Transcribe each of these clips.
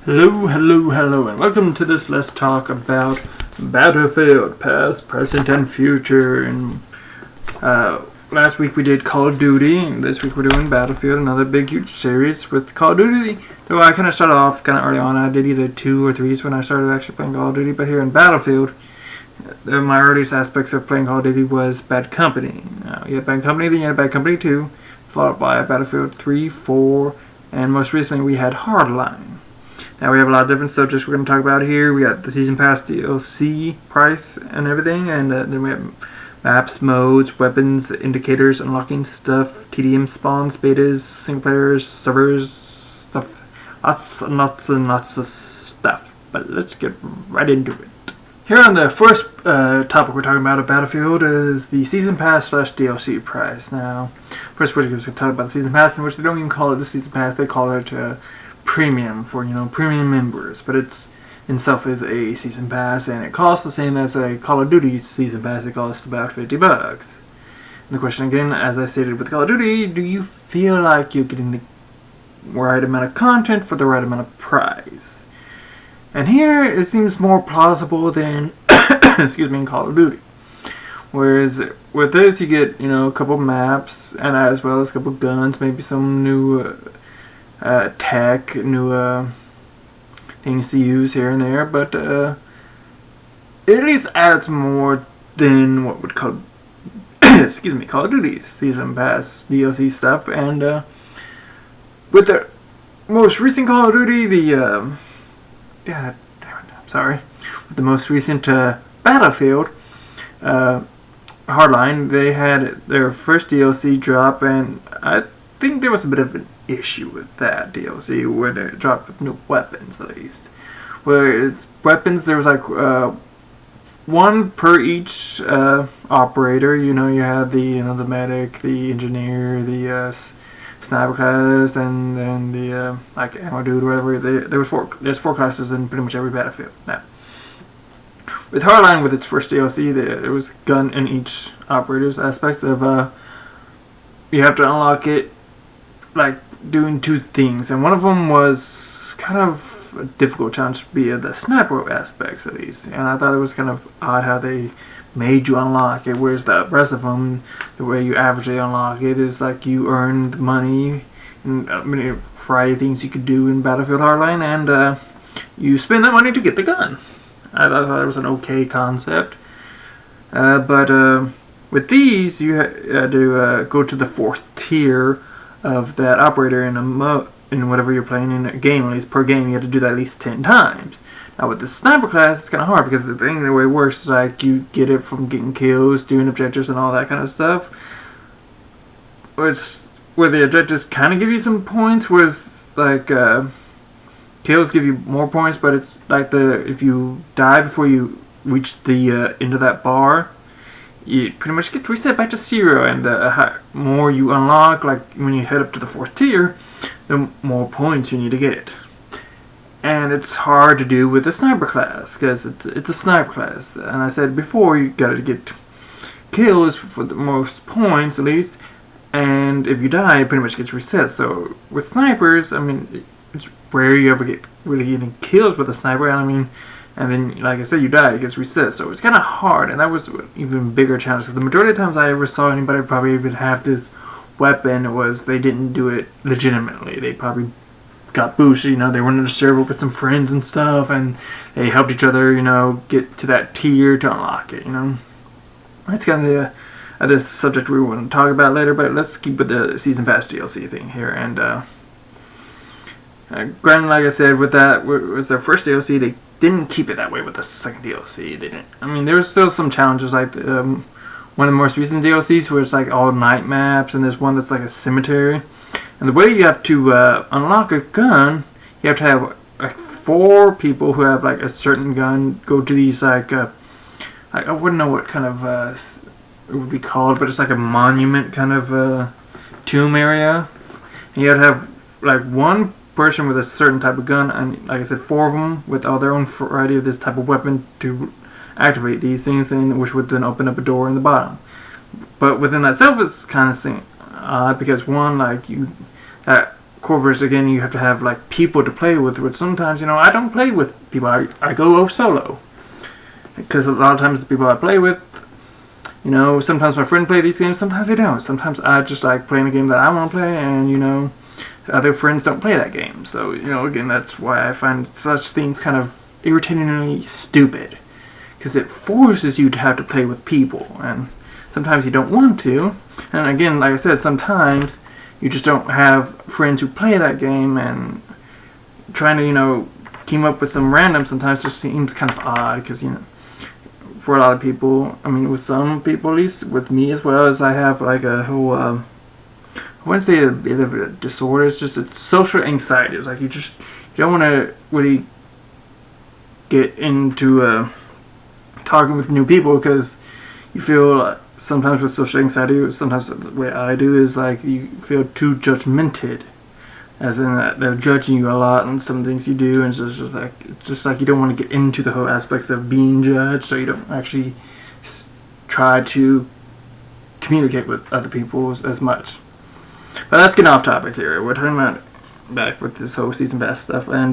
Hello, and welcome to this Let's Talk about Battlefield, past, present, and future. And last week we did Call of Duty, and this week we're doing Battlefield, another big, huge series with Call of Duty. Though I kind of started off kind of early on. I did either 2 or 3s when I started actually playing Call of Duty, but here in Battlefield, my earliest aspects of playing Call of Duty was Bad Company. You had Bad Company, then you had Bad Company 2, followed by Battlefield 3, 4, and most recently we had Hardline. Now we have a lot of different subjects we're going to talk about here. We got the Season Pass DLC price and everything, and then we have maps, modes, weapons, indicators, unlocking stuff, TDM spawns, betas, single players, servers, stuff. Lots of stuff. But let's get right into it. Here on the first topic we're talking about at Battlefield is the Season Pass / DLC price. Now, first we're going to talk about the Season Pass, in which they don't even call it the Season Pass, they call it premium for premium members, but it's in itself is a season pass, and it costs the same as a Call of Duty season pass. It costs about $50. And the question again, as I stated with Call of Duty, do you feel like you're getting the right amount of content for the right amount of price? And here it seems more plausible than in Call of Duty. Whereas with this you get a couple maps, and as well as a couple guns, maybe some new tech, new things to use here and there, but it at least adds more than what would call Call of Duty's Season Pass DLC stuff. And with the most recent Call of Duty, with the most recent Battlefield Hardline, they had their first DLC drop, and I think there was a bit of an issue with that DLC when it dropped with new weapons, at least. Whereas weapons, there was like one per each operator. You had the the medic, the engineer, the sniper class, and then the ammo dude or whatever. There's 4 classes in pretty much every Battlefield. Now, with Hardline, with its first DLC, there was gun in each operator's aspects of you have to unlock it like doing 2 things, and one of them was kind of a difficult challenge to be the sniper aspects, at least. And I thought it was kind of odd how they made you unlock it, whereas the rest of them, the way you averagely unlock it is like you earned money and many variety of things you could do in Battlefield Hardline, and you spend that money to get the gun. I thought it was an okay concept, but with these you had to go to the 4th tier of that operator in whatever you're playing in a game. At least per game you have to do that at least 10 times. Now with the sniper class, it's kind of hard, because the way it works is like you get it from getting kills, doing objectives, and all that kind of stuff. Where the objectives kind of give you some points, whereas like kills give you more points, but it's like if you die before you reach the end of that bar, you pretty much get reset back to 0, and the more you unlock, like when you head up to the 4th tier, the more points you need to get. And it's hard to do with the sniper class, because it's a sniper class. And I said before, you gotta get kills for the most points, at least, and if you die, it pretty much gets reset. So with snipers, it's rare you ever get really getting kills with a sniper, and then, like I said, you die, it gets reset. So it's kind of hard, and that was an even bigger challenge. Because the majority of the times I ever saw anybody probably even have this weapon was they didn't do it legitimately. They probably got boosted, they went in a server with some friends and stuff, and they helped each other, get to that tier to unlock it, That's kind of the subject we want to talk about later, but let's keep with the Season Pass DLC thing here. And granted, like I said, with that was their first DLC, they didn't keep it that way with the second DLC. They didn't. There was still some challenges, like one of the most recent DLCs where it's like all night maps, and there's one that's like a cemetery. And the way you have to unlock a gun, you have to have like 4 people who have like a certain gun go to these I wouldn't know what kind of it would be called, but it's like a monument kind of tomb area. And you have to have like 1 person with a certain type of gun, and like I said, 4 of them with all their own variety of this type of weapon to activate these things, which would then open up a door in the bottom. But within that itself, it's kind of odd, because one, like that course, again, you have to have like people to play with. But sometimes, I don't play with people. I go solo because a lot of times the people I play with, sometimes my friends play these games, sometimes they don't. Sometimes I just like playing a game that I want to play, and other friends don't play that game. So again, that's why I find such things kind of irritatingly stupid, because it forces you to have to play with people, and sometimes you don't want to. And again, like I said, sometimes you just don't have friends who play that game, and trying to, team up with some random sometimes just seems kind of odd, because, for a lot of people, with some people, at least with me as well, as I have like a whole, I wouldn't say a bit of a disorder, it's just a social anxiety. It's like you don't want to really get into talking with new people, because you feel sometimes with social anxiety, sometimes the way I do is like you feel too judgmented, as in that they're judging you a lot on some things you do, and it's just like you don't want to get into the whole aspects of being judged, so you don't actually try to communicate with other people as much. But let's get off topic here. We're talking about back with this whole season pass stuff, and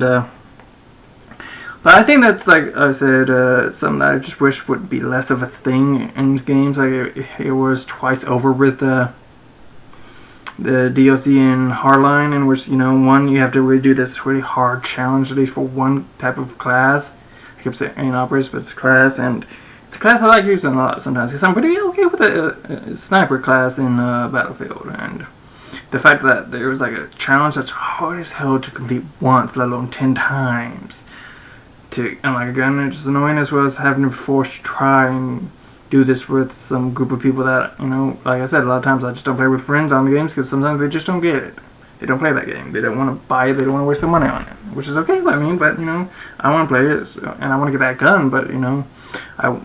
but I think that's, like I said, something that I just wish would be less of a thing in games. Like it was twice over with the DLC in Hardline, in which one, you have to really do this really hard challenge, at least for one type of class. I kept saying operators, but it's a class, and it's a class I like using a lot sometimes, because I'm pretty okay with a sniper class in Battlefield. And the fact that there was like a challenge that's hard as hell to complete once, let alone 10 times. And like again, it's just annoying, as well as having to force to try and do this with some group of people that, like I said, a lot of times I just don't play with friends on the games, because sometimes they just don't get it. They don't play that game. They don't want to buy it. They don't want to waste their money on it, which is okay by me, but, I want to play it, and I want to get that gun, but, I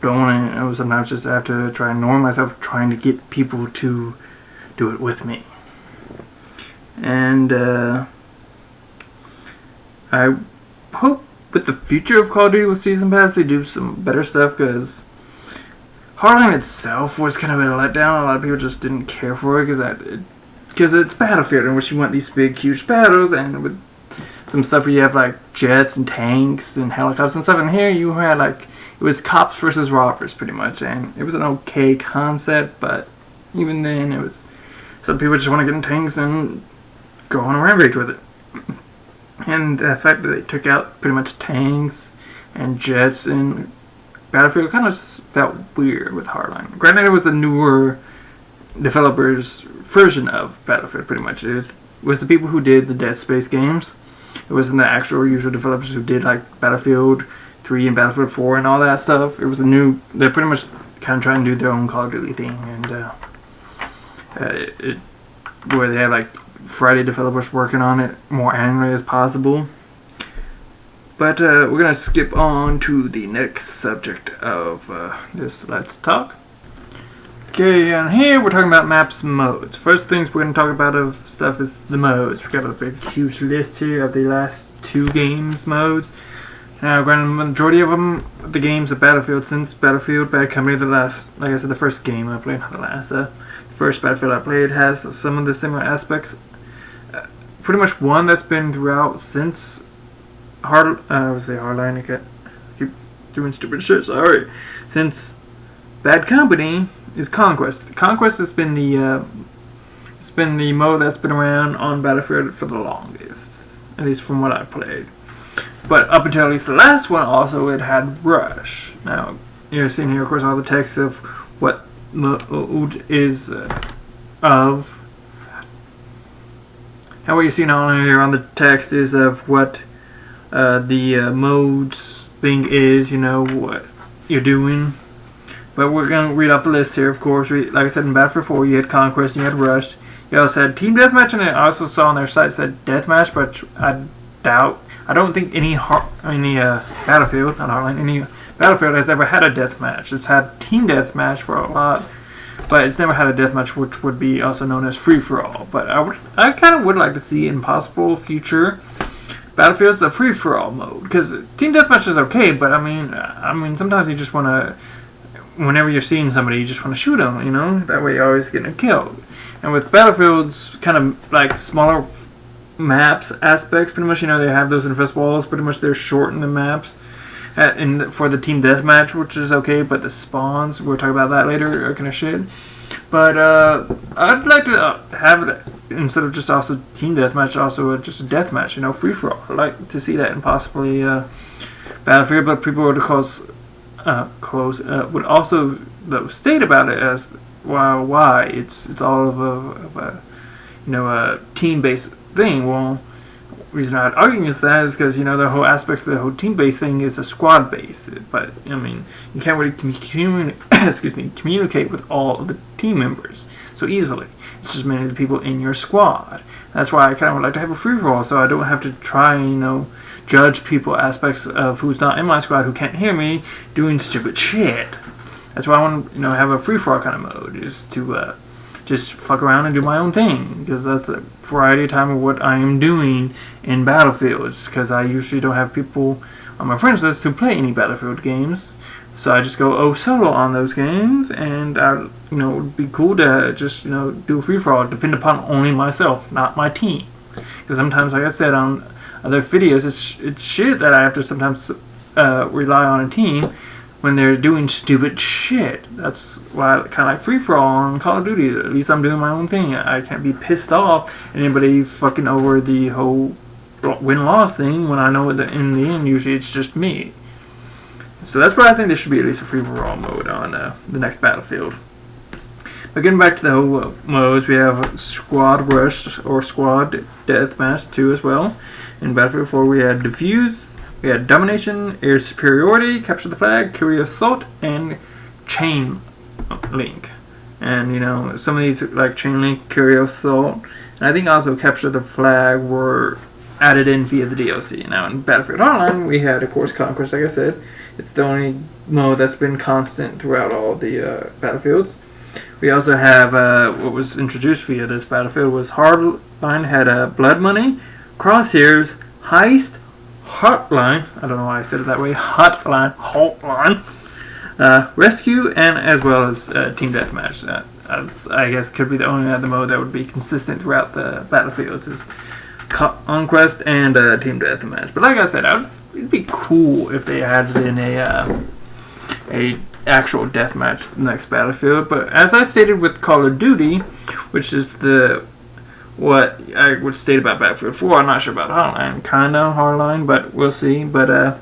don't want to, sometimes just have to try and norm myself trying to get people to do it with me. And, I hope with the future of Call of Duty with Season Pass, they do some better stuff, because Hardline itself was kind of a letdown. A lot of people just didn't care for it, because it's Battlefield, in which you want these big, huge battles, and with some stuff where you have like jets and tanks and helicopters and stuff. And here you had like, it was cops versus robbers pretty much, and it was an okay concept, but even then, it was, some people just want to get in tanks and go on a rampage with it. And the fact that they took out pretty much tanks and jets in Battlefield kind of felt weird with Hardline. Granted, it was the newer developers' version of Battlefield, pretty much. It was the people who did the Dead Space games. It wasn't the actual usual developers who did like Battlefield 3 and Battlefield 4 and all that stuff. It was they're pretty much kind of trying to do their own Call of Duty thing, and where they have like Friday developers working on it more annually as possible. But we're going to skip on to the next subject of this Let's Talk. Okay, and here we're talking about maps and modes. First things we're going to talk about of stuff is the modes. We've got a big, huge list here of the last 2 games modes. Now, granted, the majority of them, the games of Battlefield, since Battlefield Bad Company, like I said, the first game I played, not the last, the first Battlefield I played has some of the similar aspects. Pretty much one that's been throughout since Hardline. I keep doing stupid shit. Sorry. Since Bad Company is Conquest. Conquest has been the mode that's been around on Battlefield for the longest, at least from what I played. But up until at least the last one, also it had Rush. Now you're seeing here, of course, all the text of what mode is of. And what you're seeing on here on the text is of what the modes thing is, what you're doing. But we're going to read off the list here, of course. Like I said, in Battlefield 4, you had Conquest, you had Rush. You also had Team Deathmatch, and I also saw on their site said Deathmatch, but I don't think any Battlefield, not Hardline, any Battlefield has ever had a Deathmatch. It's had Team Deathmatch for a lot, but it's never had a deathmatch, which would be also known as free-for-all. But I kind of would like to see in possible future Battlefields a free-for-all mode, because team deathmatch is okay, but I mean sometimes you just want to, whenever you're seeing somebody, you just want to shoot them, that way you're always getting killed. And with Battlefields kind of like smaller maps aspects. Pretty much, you know, they have those invisible walls. Pretty much, they're shorten the maps. For the team deathmatch, which is okay, but the spawns, we'll talk about that later, are kind of shit. But I'd like to have it, instead of just also team deathmatch, also just a deathmatch, you know, free for all. I'd like to see that in possibly Battlefield, but people would would also though state about it as why it's all of a you know, a team-based thing. Well, the reason I'm not arguing is because, you know, the whole aspects of the whole team-based thing is a squad-based. But, I mean, you can't really communicate with all of the team members so easily. It's just many of the people in your squad. That's why I kind of would like to have a free-for-all, so I don't have to try, you know, judge people aspects of who's not in my squad who can't hear me doing stupid shit. That's why I want to, you know, have a free-for-all kind of mode, is to just fuck around and do my own thing, because that's the variety of time of what I am doing in Battlefields, because I usually don't have people on my friends list who play any Battlefield games, so I just go solo on those games, and you know, it would be cool to just, you know, do a free-for-all, depend upon only myself, not my team, because sometimes, like I said on other videos, it's shit that I have to sometimes rely on a team when they're doing stupid shit. That's why I kind of like free-for-all on Call of Duty. At least I'm doing my own thing. I can't be pissed off at anybody fucking over the whole win-loss thing when I know that in the end, usually it's just me. So that's why I think there should be at least a free-for-all mode on the next Battlefield. But getting back to the whole modes, we have Squad Rush or Squad Deathmatch 2 as well. In Battlefield 4, we had Defuse, we had Domination, Air Superiority, Capture the Flag, Carry Assault, and Chain Link. And, you know, some of these, like Chain Link, Carry Assault, and I think also Capture the Flag were added in via the DLC. Now, in Battlefield Hardline, we had, of course, Conquest, like I said. It's the only mode that's been constant throughout all the Battlefields. We also have, what was introduced via this Battlefield was Hardline, had Blood Money, Crosshairs, Heist, Hotline, I don't know why I said it that way, Hotline, Rescue, and as well as Team Deathmatch. I guess could be the only other mode that would be consistent throughout the Battlefields is Conquest and Team Deathmatch. But like I said, it'd be cool if they added in a actual deathmatch next Battlefield. But as I stated with Call of Duty, which is what I would state about Battlefield 4, I'm not sure about Hardline, Hardline, but we'll see. But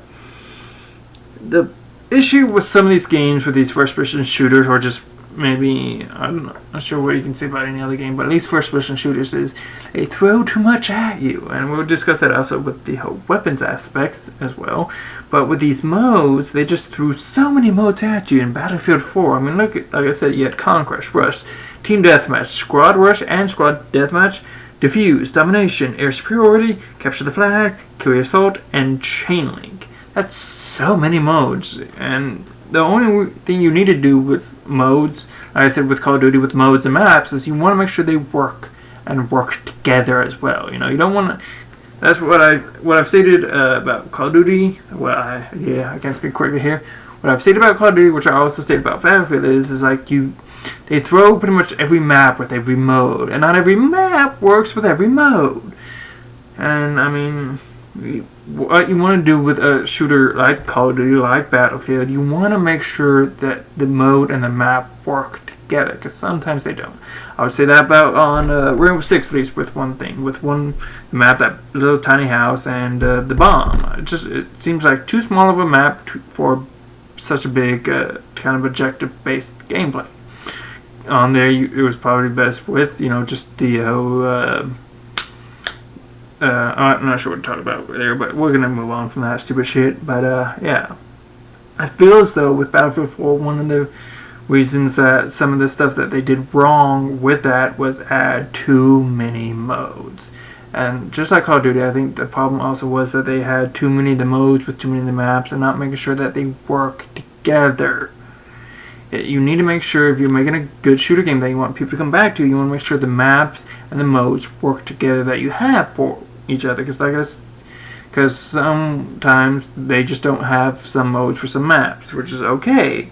the issue with some of these games with these first-person shooters, or just maybe, I'm not sure what you can say about any other game, but at least first-person shooters, is they throw too much at you. And we'll discuss that also with the whole weapons aspects as well. But with these modes, they just threw so many modes at you in Battlefield 4. I mean, look at, like I said, you had Conquest, Rush, Team Deathmatch, Squad Rush and Squad Deathmatch, Defuse, Domination, Air Superiority, Capture the Flag, Carry Assault, and Chain Link. That's so many modes, and the only thing you need to do with modes, like I said with Call of Duty with modes and maps, is you want to make sure they work and work together as well. You know, you don't want to. That's what I've stated about Call of Duty. I can't speak quickly here. What I've stated about Call of Duty, which I also stated about Battlefield, is like they throw pretty much every map with every mode, and not every map works with every mode. And I mean, what you want to do with a shooter like Call of Duty, like Battlefield, you want to make sure that the mode and the map work together, because sometimes they don't. I would say that about on Rainbow Six, at least with one thing, with one map, that little tiny house, and the bomb. It seems like too small of a map for such a big kind of objective-based gameplay. On there, it was probably best with, you know, just the whole. I'm not sure what to talk about there, but we're gonna move on from that stupid shit. But yeah, I feel as though with Battlefield 4, one of the reasons that some of the stuff that they did wrong with that was add too many modes. And just like Call of Duty, I think the problem also was that they had too many of the modes with too many of the maps and not making sure that they work together. You need to make sure, if you're making a good shooter game that you want people to come back to, you want to make sure the maps and the modes work together that you have for each other. Because sometimes they just don't have some modes for some maps, which is okay.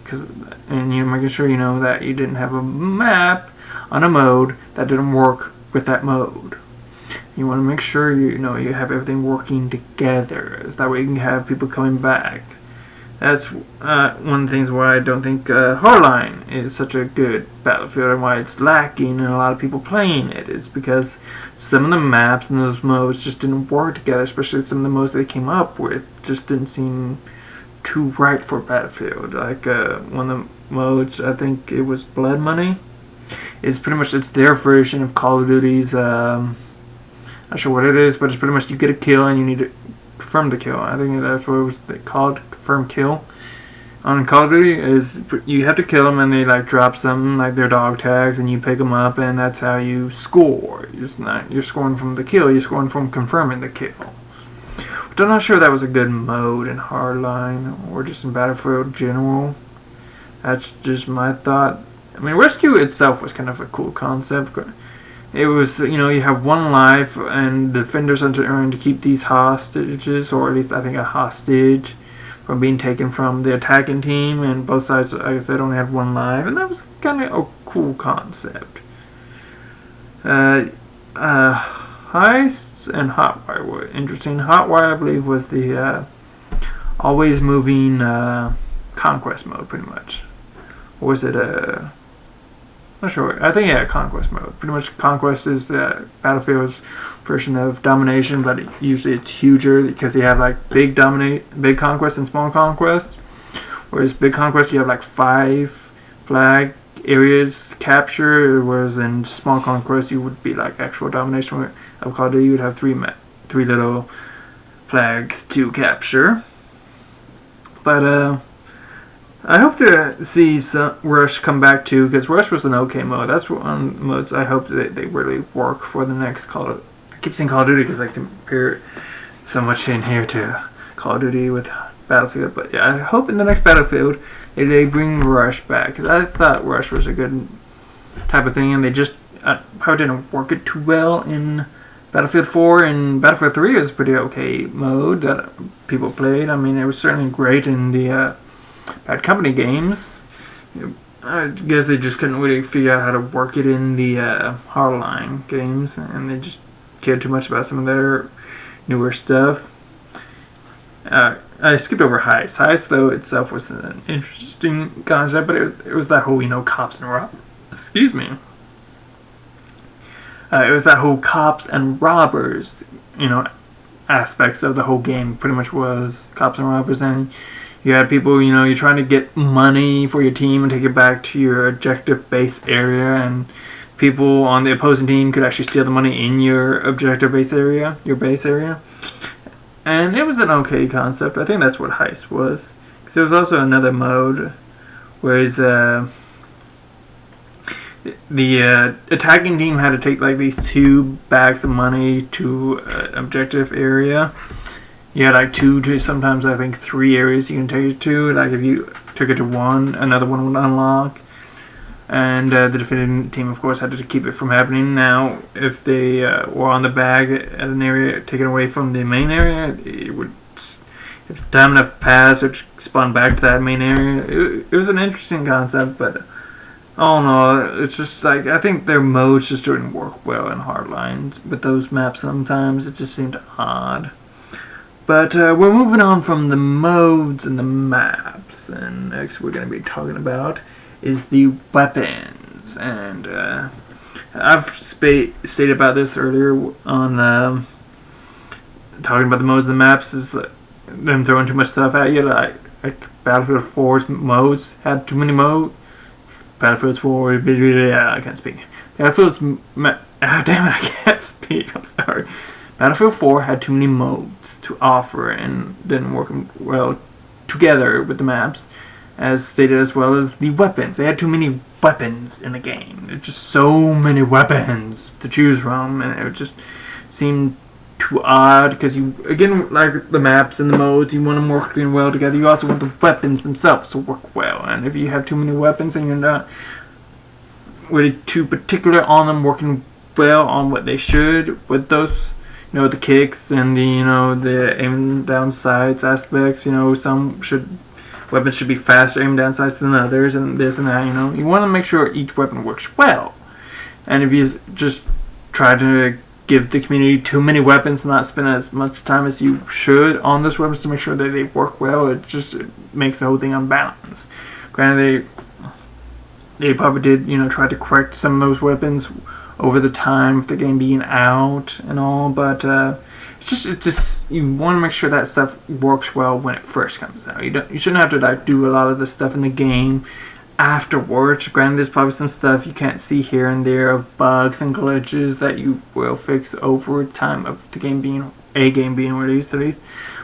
And you're making sure you know that you didn't have a map on a mode that didn't work with that mode. You want to make sure you have everything working together. That way you can have people coming back. That's one of the things why I don't think Hardline is such a good Battlefield and why it's lacking and a lot of people playing it is because some of the maps and those modes just didn't work together, especially some of the modes they came up with just didn't seem too right for Battlefield. Like one of the modes, I think it was Blood Money, is pretty much it's their version of Call of Duty's. Not sure what it is, but it's pretty much you get a kill and you need to confirm the kill. I think that's what it was called, confirm kill. On Call of Duty is you have to kill them and they like drop something like their dog tags and you pick them up and that's how you score. You're scoring from the kill. You're scoring from confirming the kill. But I'm not sure that was a good mode in Hardline or just in Battlefield general. That's just my thought. I mean, Rescue itself was kind of a cool concept. It was, you have one life, and the defenders are trying to keep these hostages, or at least I think a hostage, from being taken from the attacking team, and both sides, like I said, only had one life, and that was kind of a cool concept. Heists and Hotwire were interesting. Hotwire, I believe, was the always moving conquest mode, pretty much. Or was it not sure. I think conquest mode. Pretty much conquest is Battlefield's version of domination, but usually it's huger because you have like big conquest and small conquest. Whereas big conquest you have like 5 flag areas capture, whereas in small conquest you would be like actual domination of Call of Duty. You would have 3 little flags to capture. But I hope to see Rush come back too, because Rush was an okay mode. That's one of the modes I hope that they really work for the next Call of Duty. I keep saying Call of Duty because I compare so much in here to Call of Duty with Battlefield. But yeah, I hope in the next Battlefield they bring Rush back, because I thought Rush was a good type of thing, and they just probably didn't work it too well in Battlefield 4. And Battlefield 3 was a pretty okay mode that people played. I mean, it was certainly great in the Bad Company games. I guess they just couldn't really figure out how to work it in the Hardline games, and they just cared too much about some of their newer stuff. I skipped over Heist. Heist, though, itself was an interesting concept, but it was that whole, cops and robbers. Excuse me. It was that whole cops and robbers, aspects of the whole game. Pretty much was cops and robbers, and you had people, you're trying to get money for your team and take it back to your objective base area, and people on the opposing team could actually steal the money in your objective base area, your base area. And it was an okay concept. I think that's what Heist was. Because there was also another mode, whereas the attacking team had to take like these 2 bags of money to an objective area. You had like 2 to sometimes I think 3 areas you can take it to. Like if you took it to one, another one would unlock. And the defending team, of course, had to keep it from happening. Now, if they were on the bag at an area taken away from the main area, it would, if time enough passed, it would spawn back to that main area. It was an interesting concept, but I don't know. It's just like, I think their modes just didn't work well in Hardlines with those maps sometimes. It just seemed odd. But we're moving on from the modes and the maps, and next we're going to be talking about is the weapons. And I've stated about this earlier on talking about the modes and the maps, is that them throwing too much stuff at you. Like Battlefield 4's modes had too many modes. Battlefield 4, I can't speak. Damn it, I can't speak. I'm sorry. Battlefield 4 had too many modes to offer and didn't work well together with the maps, as stated, as well as the weapons. They had too many weapons in the game. There's just so many weapons to choose from, and it just seemed too odd, because you, again, like the maps and the modes, you want them working well together. You also want the weapons themselves to work well, and if you have too many weapons and you're not really too particular on them working well on what they should with those, the kicks and the aim down sights aspects, some weapons should be faster aim down sights than others, and this and that, you want to make sure each weapon works well. And if you just try to give the community too many weapons and not spend as much time as you should on those weapons to make sure that they work well. It just makes the whole thing unbalanced. Granted, they probably did, try to correct some of those weapons over the time of the game being out and all, but it's just you want to make sure that stuff works well when it first comes out. You shouldn't have to do a lot of the stuff in the game afterwards. Granted, there's probably some stuff you can't see here and there of bugs and glitches that you will fix over time of the game being released at least.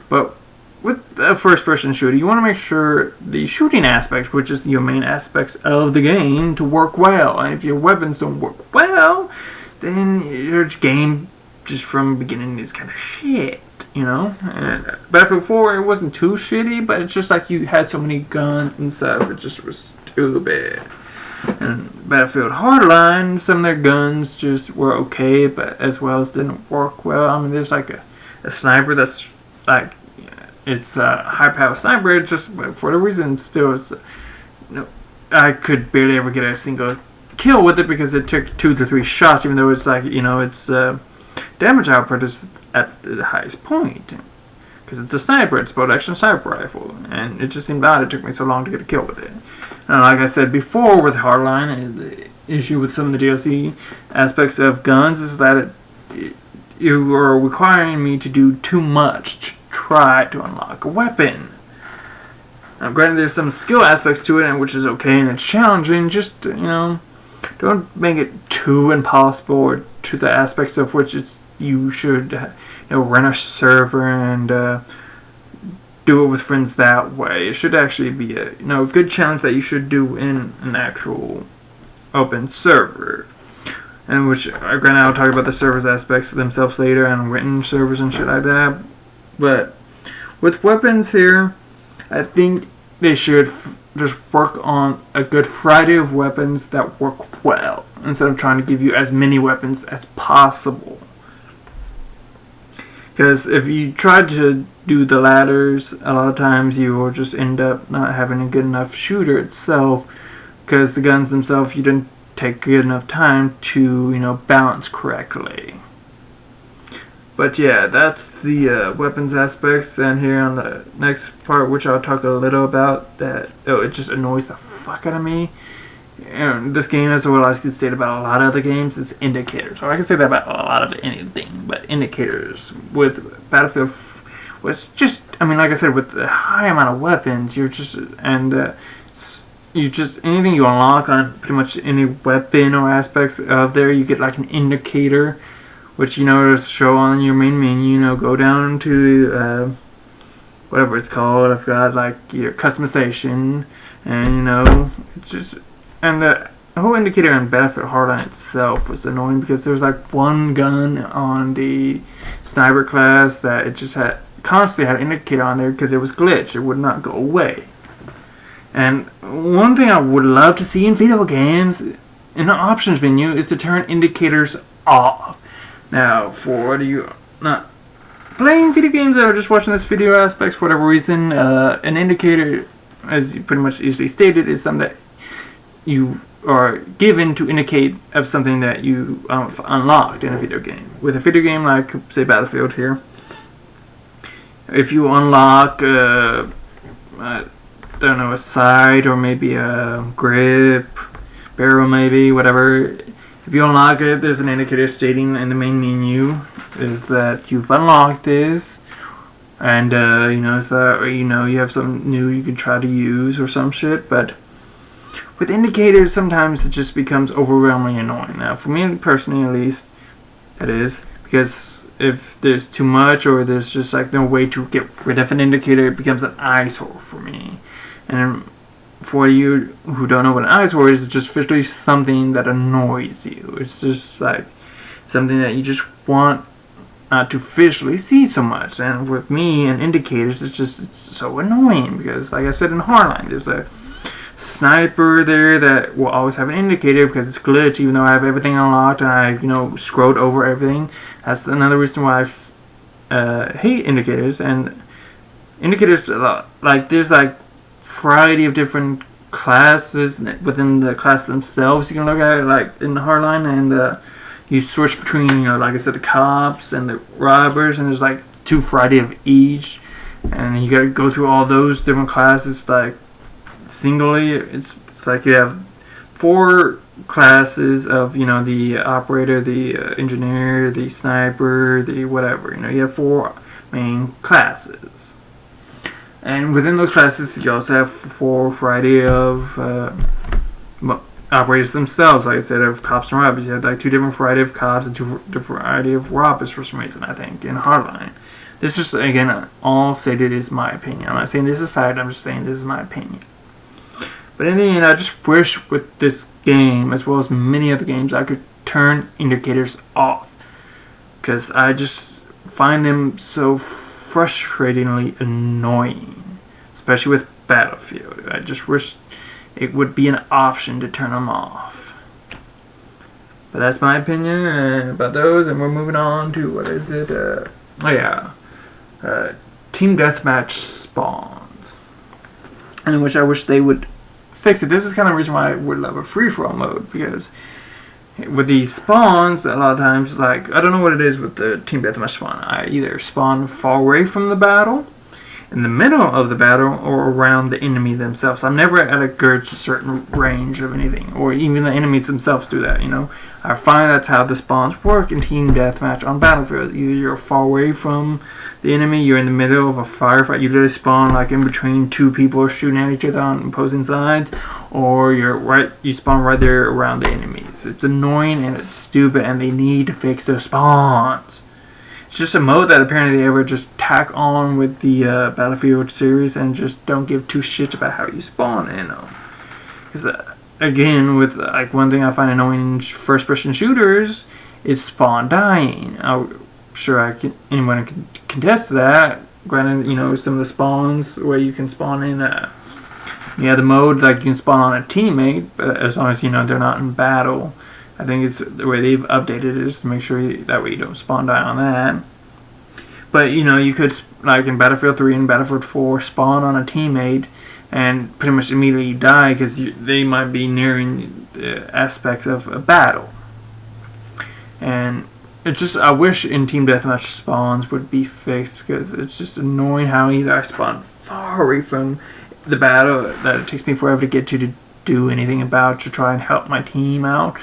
But with a first-person shooter, you want to make sure the shooting aspect, which is your main aspects of the game, to work well. And if your weapons don't work well, then your game just from the beginning is kind of shit. And Battlefield 4, it wasn't too shitty, but it's just like you had so many guns and stuff, it just was stupid. And Battlefield Hardline, some of their guns just were okay, but as well as didn't work well. I mean, there's like a sniper that's like, it's a high-power sniper, it's just, for whatever reason, still, I could barely ever get a single kill with it because it took 2 to 3 shots, even though it's like, it's damage output is at the highest point. Because it's a sniper, it's a bolt-action sniper rifle. And it just seemed odd it took me so long to get a kill with it. And like I said before with Hardline, the issue with some of the DLC aspects of guns is that you are requiring me to do too much to try to unlock a weapon. Now, granted, there's some skill aspects to it, which is okay and it's challenging. Just, don't make it too impossible or to the aspects of which you should run a server and do it with friends that way. It should actually be a good challenge that you should do in an actual open server. And which, granted, I'll talk about the servers aspects themselves later and written servers and shit like that. But with weapons here, I think they should just work on a good variety of weapons that work well, instead of trying to give you as many weapons as possible. Because if you try to do the ladders, a lot of times you will just end up not having a good enough shooter itself, because the guns themselves you didn't take good enough time to balance correctly. But yeah, that's the weapons aspects. And here on the next part, which I'll talk a little about, that it just annoys the fuck out of me. And this game, as well as I can say about a lot of other games, is indicators. Or I can say that about a lot of anything, but indicators with Battlefield was just, like I said, with the high amount of weapons, anything you unlock on pretty much any weapon or aspects of there, you get like an indicator, which to show on your main menu. Go down to whatever it's called, I forgot, like your customization, and it's just, and the whole indicator in Battlefield Hardline itself was annoying because there's like one gun on the sniper class that it just constantly had an indicator on there because it was glitched. It would not go away. And one thing I would love to see in video games in the options menu is to turn indicators off. Now, for you not playing video games or just watching this video aspects for whatever reason, an indicator, as you pretty much easily stated, is something that you are given to indicate of something that you unlocked in a video game. With a video game like, say, Battlefield here, if you unlock, a sight or maybe a grip, barrel maybe, whatever. If you unlock it, there's an indicator stating in the main menu is that you've unlocked this, and is that you have something new you can try to use or some shit. But with indicators, sometimes it just becomes overwhelmingly annoying. Now, for me personally, at least, it is, because if there's too much or there's just like no way to get rid of an indicator, it becomes an eyesore for me. And for you who don't know what an eyesore is, it's just visually something that annoys you. It's just like something that you just want not to visually see so much. And with me and indicators, it's so annoying because, like I said in Hardline, there's a sniper there that will always have an indicator because it's glitched, even though I have everything unlocked and I scrolled over everything. That's another reason why I hate indicators. And indicators, like there's like variety of different classes within the class themselves you can look at, like in the Hardline, and you switch between, you know, like I said, the cops and the robbers, and there's like 2 Friday of each, and you gotta go through all those different classes like singly. It's like you have 4 classes of, you know, the operator, the engineer, the sniper, the whatever. You know, you have 4 main classes, and within those classes, you also have 4 variety of operators themselves. Like I said, of cops and robbers. You have like 2 different variety of cops and 2 different variety of robbers for some reason, I think, in Hardline. This is, again, all stated is my opinion. I'm not saying this is fact, I'm just saying this is my opinion. But in the end, I just wish with this game, as well as many other games, I could turn indicators off. Because I just find them so frustratingly annoying. Especially with Battlefield. I just wish it would be an option to turn them off. But that's my opinion about those, and we're moving on to, what is it? Team Deathmatch spawns. And which I wish they would fix it. This is kind of the reason why I would love a free-for-all mode, because with these spawns, a lot of times, like, I don't know what it is with the Team Deathmatch spawn. I either spawn far away from the battle, in the middle of the battle, or around the enemy themselves. I'm never at a good certain range of anything, or even the enemies themselves do that, you know. I find that's how the spawns work in Team Deathmatch on Battlefield. Either you're far away from the enemy, you're in the middle of a firefight, you literally spawn like in between 2 people shooting at each other on opposing sides, or you spawn right there around the enemies. It's annoying and it's stupid, and they need to fix those spawns. It's just a mode that apparently they ever just tack on with the Battlefield series and just don't give 2 shits about how you spawn in them. Because again, with like one thing I find annoying in first-person shooters is spawn dying. I'm sure anyone can contest that. Granted, you know, some of the spawns where you can spawn in, the mode like you can spawn on a teammate, but as long as you know they're not in battle. I think it's the way they've updated it is to make sure that way you don't spawn die on that. But, you know, you could, like in Battlefield 3 and Battlefield 4, spawn on a teammate and pretty much immediately die because they might be nearing the aspects of a battle. And it's just, I wish in Team Deathmatch spawns would be fixed, because it's just annoying how either I spawn far away from the battle that it takes me forever to get to do anything about, to try and help my team out.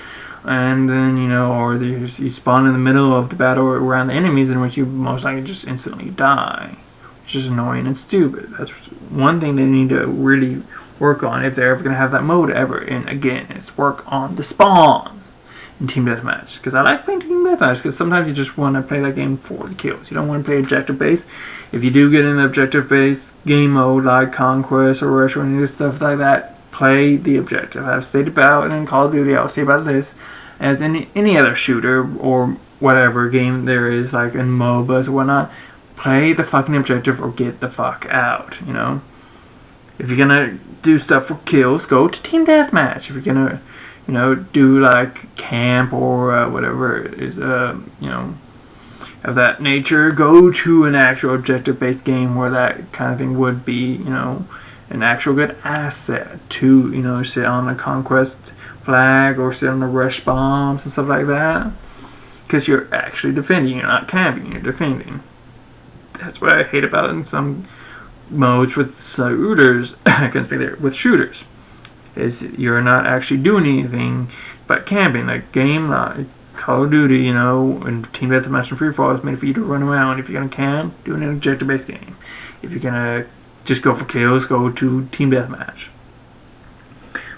And then, you know, or you spawn in the middle of the battle around the enemies, in which you most likely just instantly die. Which is annoying and stupid. That's one thing they need to really work on if they're ever going to have that mode ever. And again, it's work on the spawns in Team Deathmatch. Because I like playing Team Deathmatch, because sometimes you just want to play that game for the kills. You don't want to play objective-based. If you do get an objective-based game mode like Conquest or Rush or any stuff like that, play the objective. I've stated about it in Call of Duty. I'll say about this as any other shooter or whatever game there is, like in MOBAs or whatnot. Play the fucking objective or get the fuck out. You know, if you're gonna do stuff for kills, go to Team Deathmatch. If you're gonna, you know, do like camp or whatever is you know, of that nature, go to an actual objective-based game where that kind of thing would be, you know, an actual good asset to, you know, sit on a Conquest flag or sit on the rush bombs and stuff like that. Because you're actually defending, you're not camping, you're defending. That's what I hate about in some modes with shooters, I can speak there, with shooters, is you're not actually doing anything but camping. Like game like Call of Duty, you know, and Team Deathmatch and Free Fall is made for you to run around. If you're going to camp, do an objective-based game. If you're going to just go for kills, go to Team Deathmatch.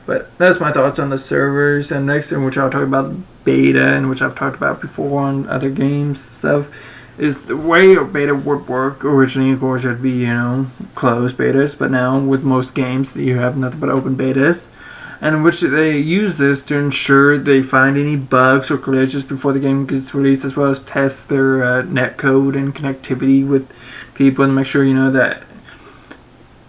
But that's my thoughts on the servers. And next, in which I'll talk about beta, and which I've talked about before on other games stuff, is the way a beta would work. Originally, of course, it'd be, you know, closed betas, but now with most games, you have nothing but open betas, and in which they use this to ensure they find any bugs or glitches before the game gets released, as well as test their netcode and connectivity with people, and make sure, you know, that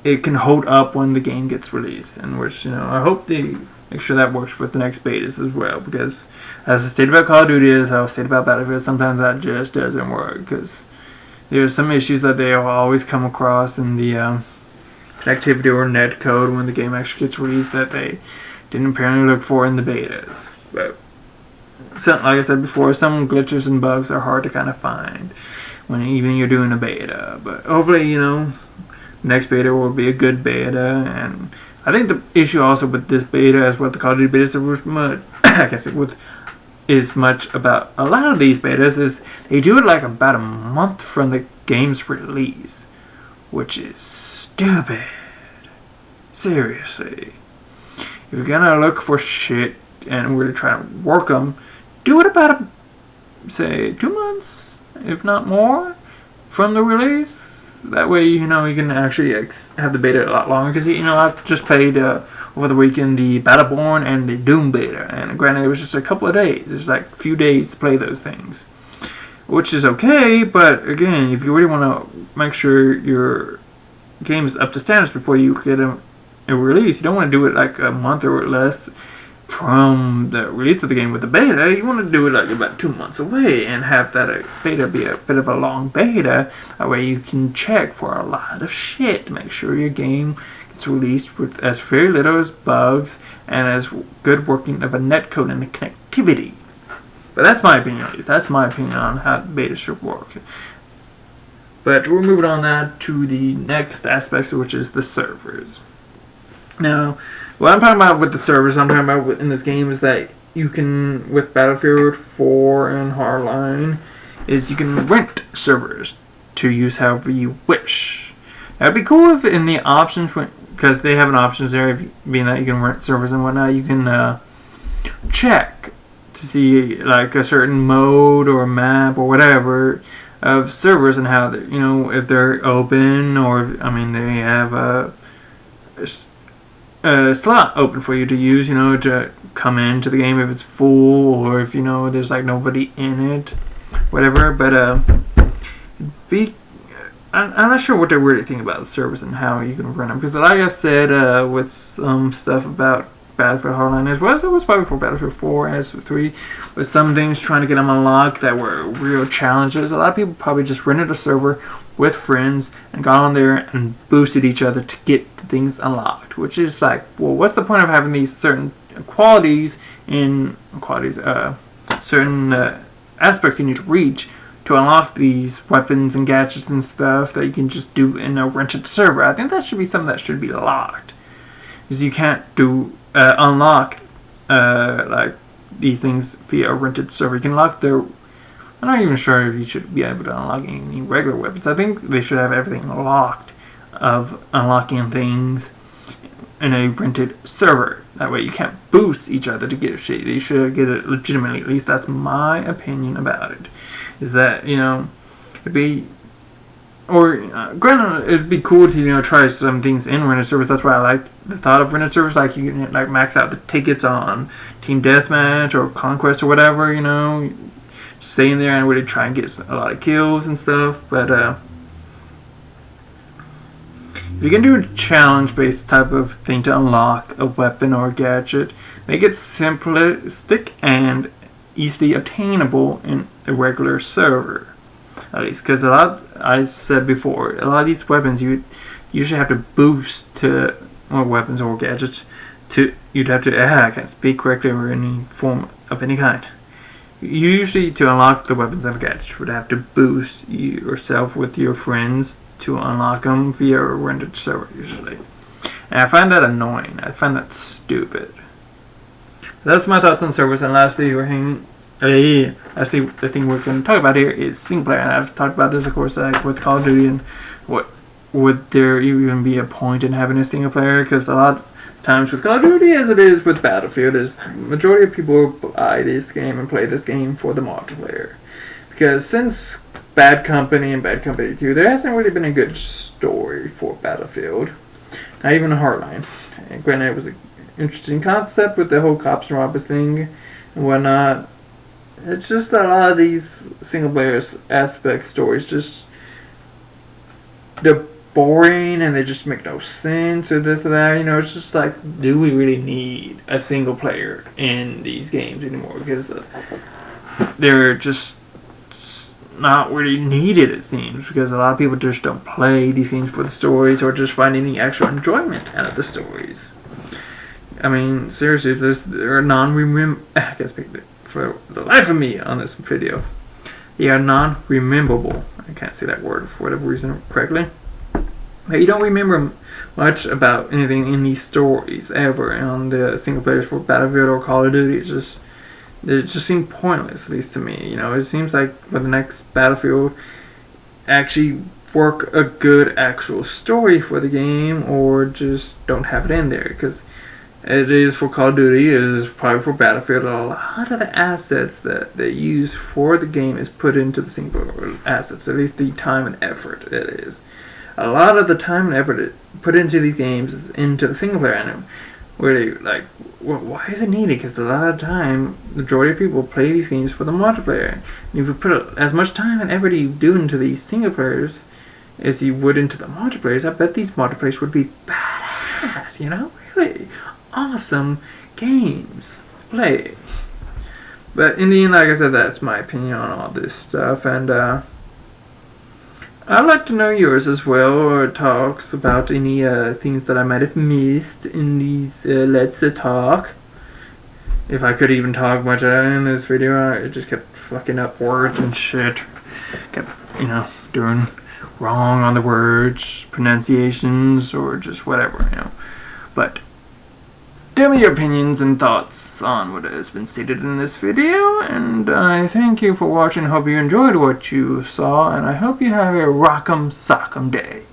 it can hold up when the game gets released. And which, you know, I hope they make sure that works with the next betas as well, because as I stated about Call of Duty, as I'll state about Battlefield, sometimes that just doesn't work, because there's some issues that they'll always come across in the connectivity or netcode when the game actually gets released that they didn't apparently look for in the betas. But like I said before, some glitches and bugs are hard to kind of find when even you're doing a beta. But hopefully, next beta will be a good beta. And I think the issue also with this beta, as what the Call of Duty beta is much about a lot of these betas, is they do it like about a month from the game's release, which is stupid. Seriously. If you're gonna look for shit and we're trying to work them, do it about, say, 2 months, if not more, from the release. That way, you can actually have the beta a lot longer. Because, I've just played over the weekend the Battleborn and the Doom beta. And granted, it was just a couple of days. It's like a few days to play those things. Which is okay, but again, if you really want to make sure your game is up to standards before you get a release, you don't want to do it like a month or less from the release of the game with the beta. You want to do it like about 2 months away and have that beta be a bit of a long beta. That way you can check for a lot of shit to make sure your game gets released with as very little as bugs and as good working of a netcode and a connectivity. But that's my opinion, at least. That's my opinion on how beta should work. But we're moving on now to the next aspect, which is the servers. Now, what I'm talking about with the servers, I'm talking about in this game, is that you can, with Battlefield 4 and Hardline, is you can rent servers to use however you wish. Now, it'd be cool if in the options, because they have an options there, being that you can rent servers and whatnot, you can check to see like a certain mode or map or whatever of servers and how if they're open or they have a slot open for you to use, to come into the game if it's full or if there's like nobody in it, whatever. But I'm not sure what they really think about the servers and how you can run them, because like I've said with some stuff about Battlefield Hardline, as well as it was probably for Battlefield 4 as 3, with some things trying to get them unlocked that were real challenges. A lot of people probably just rented a server with friends and got on there and boosted each other to get the things unlocked, which is like, well, what's the point of having these certain certain aspects you need to reach to unlock these weapons and gadgets and stuff that you can just do in a rented server? I think that should be something that should be locked, because you can't unlock like these things via a rented server. You can lock I'm not even sure if you should be able to unlock any regular weapons. I think they should have everything locked of unlocking things in a rented server. That way you can't boost each other to get shit. You should get it legitimately. At least that's my opinion about it. Is that, it'd be... Or, granted, it'd be cool to, try some things in rented servers. That's why I like the thought of rented servers. Like, you can, max out the tickets on Team Deathmatch or Conquest or whatever, stay in there and really try and get a lot of kills and stuff. But, if you can do a challenge-based type of thing to unlock a weapon or a gadget, make it simplistic and easily obtainable in a regular server. At least, because I said before, a lot of these weapons you usually have to boost to, or weapons or gadgets, you'd have to, I can't speak correctly or any form of any kind. You usually, to unlock the weapons and gadgets, would have to boost yourself with your friends to unlock them via a rented server, usually. And I find that annoying. I find that stupid. That's my thoughts on servers. And lastly, the thing we're going to talk about here is single player. And I've talked about this, of course, like with Call of Duty, and what would there even be a point in having a single player? Because a lot of times with Call of Duty, as it is with Battlefield, is the majority of people buy this game and play this game for the multiplayer. Because since Bad Company and Bad Company 2, there hasn't really been a good story for Battlefield. Not even a Hardline. And granted, it was an interesting concept with the whole cops and robbers thing and whatnot. It's just a lot of these single player aspect stories they're boring and they just make no sense or this or that. It's just like, do we really need a single player in these games anymore? Because they're just not really needed, it seems, because a lot of people just don't play these games for the stories or just find any actual enjoyment out of the stories. I mean, seriously, if there are for the life of me on this video. They are non-rememberable. I can't say that word for whatever reason correctly. But you don't remember much about anything in these stories ever on the single players for Battlefield or Call of Duty. They just seem pointless, at least to me. It seems like for the next Battlefield, actually work a good actual story for the game, or just don't have it in there, because it is for Call of Duty, it is probably for Battlefield. A lot of the assets that they use for the game is put into the single assets, at least the time and effort it is. A lot of the time and effort put into these games is into the single player item, where they like, well, why is it needed? Because a lot of the time, the majority of people play these games for the multiplayer. And if you put as much time and effort you do into these single players as you would into the multiplayers, I bet these multiplayers would be badass. Really awesome games to play. But in the end, like I said, that's my opinion on all this stuff, and I'd like to know yours as well, or talks about any things that I might have missed in these Let's Talk. If I could even talk much in this video, I just kept fucking up words and shit. Kept, doing wrong on the words, pronunciations, or just whatever, But tell me your opinions and thoughts on what has been stated in this video, and I thank you for watching. Hope you enjoyed what you saw, and I hope you have a rock'em sock'em day.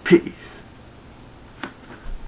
Peace.